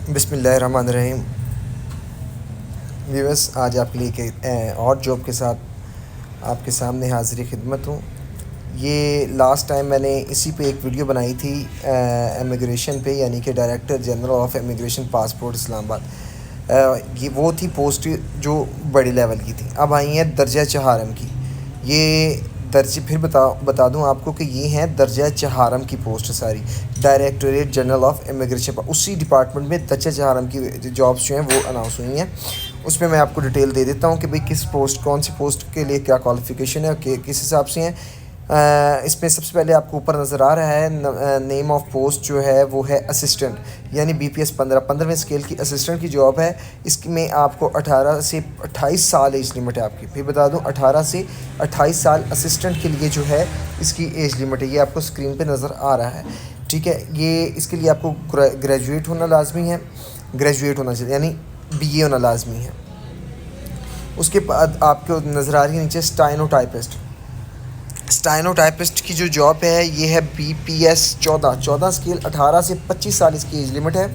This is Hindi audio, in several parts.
बिस्मिल्लाहिर्रहमानिर्रहीम। व्यूअर्स, आज आपके लिए एक और जॉब के साथ आपके सामने हाज़िर खिदमत हूँ। ये लास्ट टाइम मैंने इसी पे एक वीडियो बनाई थी इमिग्रेशन पे, यानी कि director general of immigration passport Islamabad. ये वो थी पोस्ट जो बड़ी लेवल की थी। अब आई है दर्जा चहारम की। ये दर्जे फिर बता दूं आपको कि ये हैं दर्जा चहारम की पोस्ट सारी, डायरेक्टरेट जनरल ऑफ इमिग्रेशन पर उसी डिपार्टमेंट में दर्जा चहारम की जॉब्स जो हैं वो अनाउंस हुई हैं। उसमें मैं आपको डिटेल दे देता हूं कि भाई किस पोस्ट, कौन सी पोस्ट के लिए क्या क्वालिफ़िकेशन है और किस हिसाब से हैं। इसमें सबसे पहले आपको ऊपर नज़र आ रहा है नेम ऑफ़ पोस्ट जो है वो है असिस्टेंट, यानी BPS 15वें स्केल की असिस्टेंट की जॉब है। इसमें आपको 18 से 28 साल एज लिमिट है आपकी। फिर बता दूं 18 से 28 साल असिस्टेंट के लिए जो है इसकी एज लिमिट है। ये आपको स्क्रीन पे नज़र आ रहा है, ठीक है। ये इसके लिए आपको ग्रेजुएट होना लाजमी है, ग्रेजुएट होना चाहिए, यानी BA होना लाजमी है। उसके बाद आपको नज़र आ रही है नीचे स्टाइनोटाइपिस्ट। स्टाइनोटाइपिस्ट की जो जॉब है ये है BPS 14 स्केल, 18 से 25 साल इसकी एज लिमिट है।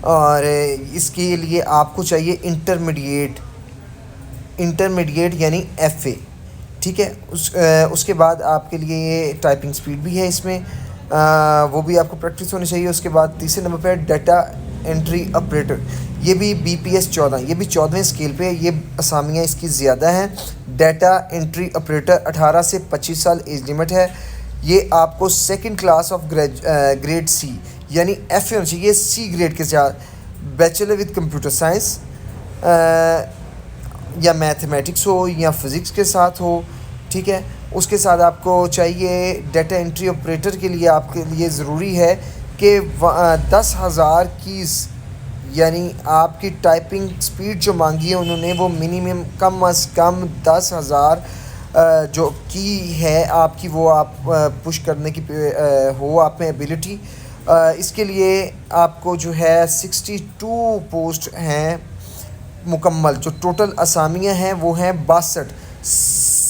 और इसके लिए आपको चाहिए इंटरमीडिएट यानी FA, ठीक है। उसके बाद आपके लिए ये टाइपिंग स्पीड भी है इसमें, वो भी आपको प्रैक्टिस होनी चाहिए। उसके बाद तीसरे नंबर पे डाटा एंट्री ऑपरेटर, ये भी BPS 14, ये भी 14वें स्केल पे। ये असामियाँ इसकी ज़्यादा हैं। डाटा एंट्री ऑपरेटर 18 से 25 साल एज लिमिट है। ये आपको second class of grade C यानी FA होनी चाहिए, C ग्रेड के साथ, बैचलर विद कंप्यूटर साइंस या मैथमेटिक्स हो या फिज़िक्स के साथ हो, ठीक है। उसके साथ आपको चाहिए डाटा एंट्री ऑपरेटर के लिए आपके लिए ज़रूरी है कि 10,000 कीज़, यानी आपकी टाइपिंग स्पीड जो मांगी है उन्होंने वो मिनिमम कम अज़ कम 10,000 जो की है आपकी, वो आप पुश करने की हो आप में एबिलिटी। इसके लिए आपको जो है 62 पोस्ट हैं मुकम्मल। जो टोटल असामियाँ हैं वो हैं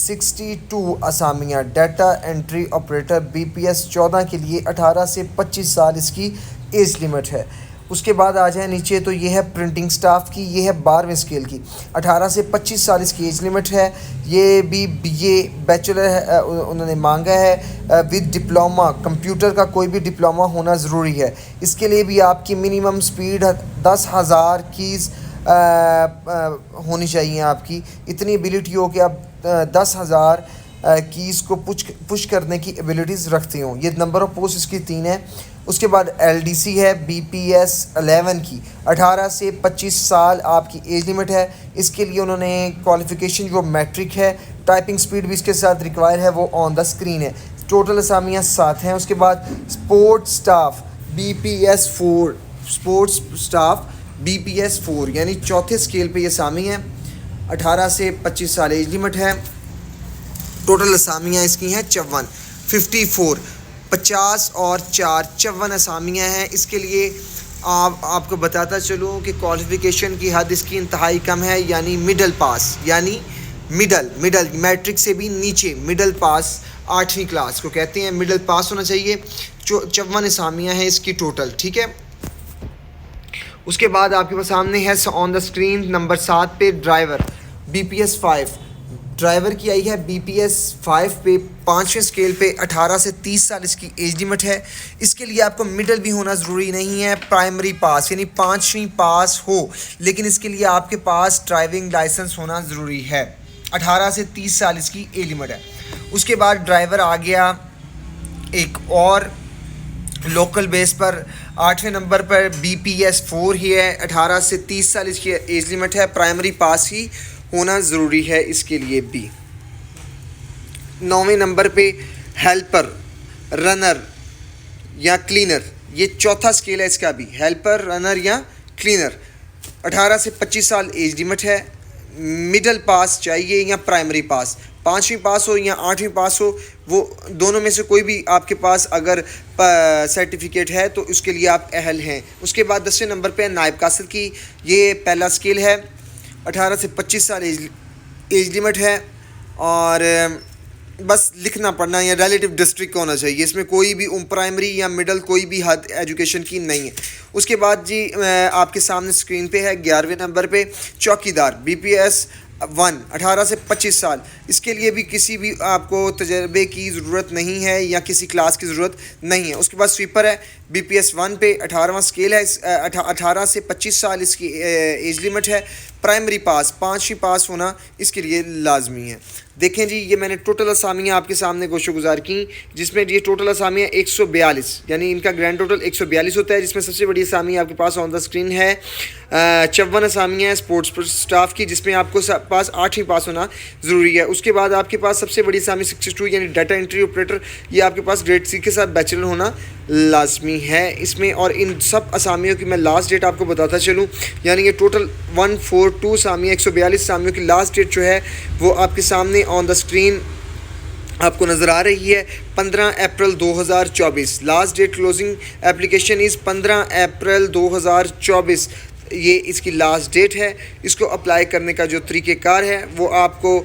62 असामियाँ। डाटा एंट्री ऑपरेटर BPS 14 के लिए 18 से 25 साल इसकी एज लिमिट है। उसके बाद आ जाए नीचे तो ये है प्रिंटिंग स्टाफ की, ये है 12वें स्केल की, 18 से 25 साल इसकी एज लिमिट है। ये भी BA बैचलर है उन्होंने मांगा है विद डिप्लोमा, कंप्यूटर का कोई भी डिप्लोमा होना ज़रूरी है। इसके लिए भी आपकी मिनिमम स्पीड 10,000 कीज़ होनी चाहिए। आपकी इतनी एबिलिटी हो कि आप 10,000 कीज़ को पुश करने की एबिलिटीज़ रखते हो। ये नंबर ऑफ़ पोस्ट इसकी 3 है। उसके बाद LDC है BPS 11 की, 18 से 25 साल आपकी एज लिमिट है। इसके लिए उन्होंने क्वालिफ़िकेशन जो मैट्रिक है, टाइपिंग स्पीड भी इसके साथ रिक्वायर है, वो ऑन द स्क्रीन है। टोटल असामियाँ 7 हैं। उसके बाद sports staff BPS 4, sports staff BPS 4 यानी चौथे स्केल पे ये असामी हैं। 18 से 25 साल एज लिमिट है। टोटल असामियाँ इसकी हैं 54, 50 और 4 54 असामियाँ हैं। इसके लिए आपको बताता चलूँ कि क्वालिफ़िकेशन की हद इसकी इंतहाई कम है, यानी मिडल पास, यानी मिडल मैट्रिक से भी नीचे मिडल पास, 8वीं क्लास को कहते हैं, मिडल पास होना चाहिए। 54 असामियाँ हैं इसकी टोटल, ठीक है। उसके बाद आपके पास सामने है ऑन द स्क्रीन नंबर 7 पे ड्राइवर BPS 5, ड्राइवर की आई है BPS 5 पे 5वें स्केल पे, 18 से 30 साल इसकी एज लिमिट है। इसके लिए आपको मिडल भी होना ज़रूरी नहीं है, प्राइमरी पास यानी 5वीं पास हो, लेकिन इसके लिए आपके पास ड्राइविंग लाइसेंस होना ज़रूरी है। 18 से 30 साल इसकी एज लिमिट है। उसके बाद ड्राइवर आ गया एक और लोकल बेस पर 8वें नंबर पर BPS 4 ही है, 18 से 30 साल इसकी एज लिमिट है। प्राइमरी पास ही होना ज़रूरी है इसके लिए भी। 9वें नंबर पे हेल्पर, रनर या क्लीनर, ये चौथा स्केल है इसका भी, हेल्पर, रनर या क्लीनर। 18 से 25 साल एज लिमिट है। मिडल पास चाहिए या प्राइमरी पास, 5वीं पास हो या 8वीं पास हो, वो दोनों में से कोई भी आपके पास अगर सर्टिफिकेट है तो उसके लिए आप अहल हैं। उसके बाद 10वें नंबर पे नायब कासिद की, ये पहला स्केल है, 18 से 25 साल एज लिमिट है। और बस लिखना पढ़ना या रिलेटिव डिस्ट्रिक्ट का होना चाहिए। इसमें कोई भी प्राइमरी या मिडल कोई भी हद एजुकेशन की नहीं है। उसके बाद जी आपके सामने स्क्रीन पे है 11वें नंबर पे चौकीदार BPS 1 18 से 25 साल। इसके लिए भी किसी भी आपको तजर्बे की ज़रूरत नहीं है या किसी क्लास की ज़रूरत नहीं है। उसके बाद स्वीपर है BPS 1 पे 18वां स्केल है। 18 से 25 साल इसकी एज लिमिट है। प्राइमरी पास 5वीं पास होना इसके लिए लाजमी है। देखें जी, ये मैंने टोटल असामियाँ आपके सामने गोशोगुजार की, जिसमें ये टोटल असामियाँ 142 यानी इनका ग्रैंड टोटल 142 होता है, जिसमें सबसे बड़ी असामी आपके पास ऑन द स्क्रीन है 54 असामियाँ हैं स्पोर्ट्स स्टाफ की, जिसमें आपको पास 8वीं पास होना ज़रूरी है। उसके बाद आपके पास सबसे बड़ी असामी 62 यानी डाटा एंट्री ऑपरेटर, ये आपके पास ग्रेड C के साथ बैचलर होना लाजमी है इसमें। और इन सब असामियों की मैं लास्ट डेट आपको बताता चलूँ, यानी ये टोटल 142 असामियाँ 142 असामियों की लास्ट डेट जो है वो आपके सामने ऑन द स्क्रीन आपको नज़र आ रही है 15 April 2024। Last date closing application is 15 April 2024, ये इसकी लास्ट डेट है। इसको अप्लाई करने का जो तरीक़ेकार है वो आपको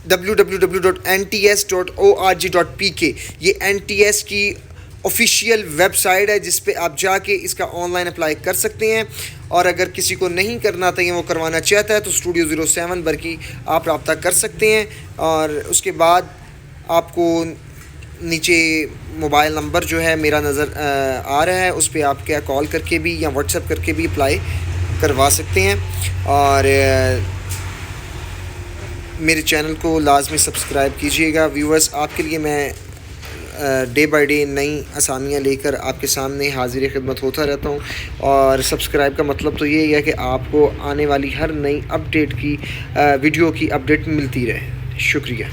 www.nts.org.pk ये NTS की ऑफिशियल वेबसाइट है, जिस पे आप जाके इसका ऑनलाइन अप्लाई कर सकते हैं। और अगर किसी को नहीं करना था या वो करवाना चाहता है तो स्टूडियो 07 बरकी आप रब्ता कर सकते हैं। और उसके बाद आपको नीचे मोबाइल नंबर जो है मेरा नज़र आ रहा है, उस पर आप क्या कॉल करके भी या व्हाट्सएप करके भी अप्लाई करवा सकते हैं। और मेरे चैनल को लाजमी सब्सक्राइब कीजिएगा। व्यूअर्स, आपके लिए मैं डे बाय डे नई असामियाँ लेकर आपके सामने हाजिर खिदमत होता रहता हूँ। और सब्सक्राइब का मतलब तो ये है कि आपको आने वाली हर नई अपडेट की वीडियो की अपडेट मिलती रहे। शुक्रिया।